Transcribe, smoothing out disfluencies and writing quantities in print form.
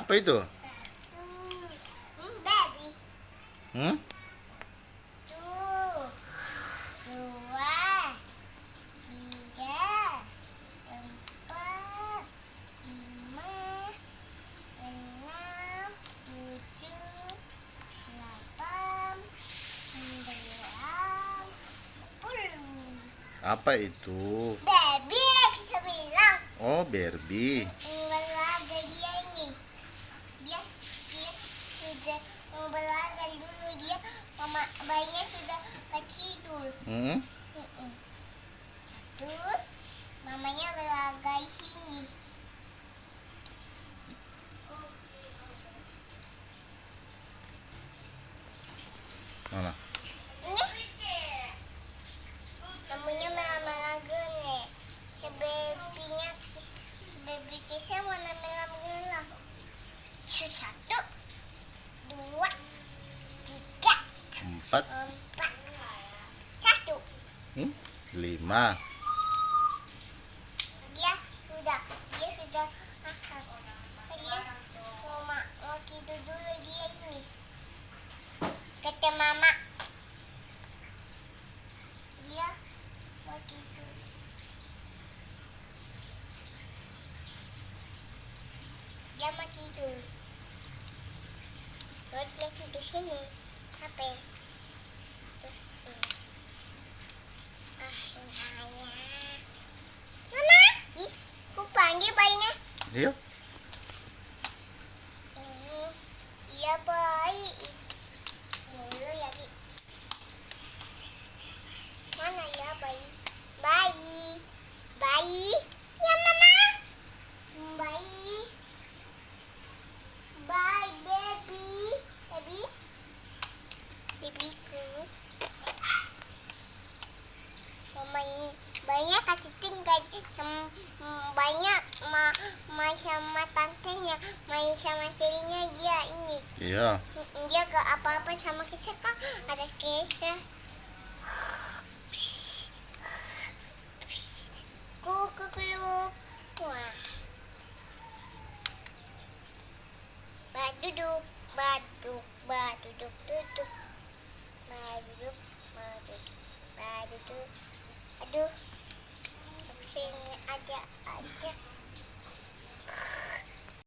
Apa itu? Baby. Hmm? Tuh. Dua. Tiga. Empat. Lima. Enam. Tujuh. Delapan. Sembilan. 10. Apa itu? Baby kita bilang. Oh, Barbie. Membelajar dia ini. Dia sudah membelajar dulu dia. Mama bayinya sudah kecil. Hmm? Terus mamanya belajar sini. Mana? Ini namanya belajar nih. Sebebinya baby kisah warna merah. Satu, dua, tiga, 4, empat, satu. 5. Dia sudah dia mau tidur dulu dia ini. Kata mama dia mau tidur. Dia mau tidur. Terus dia tidur sini. Capek. Terus sini. Semuanya. Mama, ih, aku panggil bayinya. Iya. Iya bayi. Dulu ya Di. Mana ya bayi? Bayi. Bayi. Ya mama. Bayi. Bye baby. Baby. Babyku. Banyak kasih tinggal banyak sama tantenya main sama serinya dia ini. Iya. Dia gak apa-apa sama Kesha kan ada Kesha. Kukuluk. Wah. Baduduk, baduk, baduduk, duduk. Baduduk, baduduk, baduduk. Aduh, sini aja.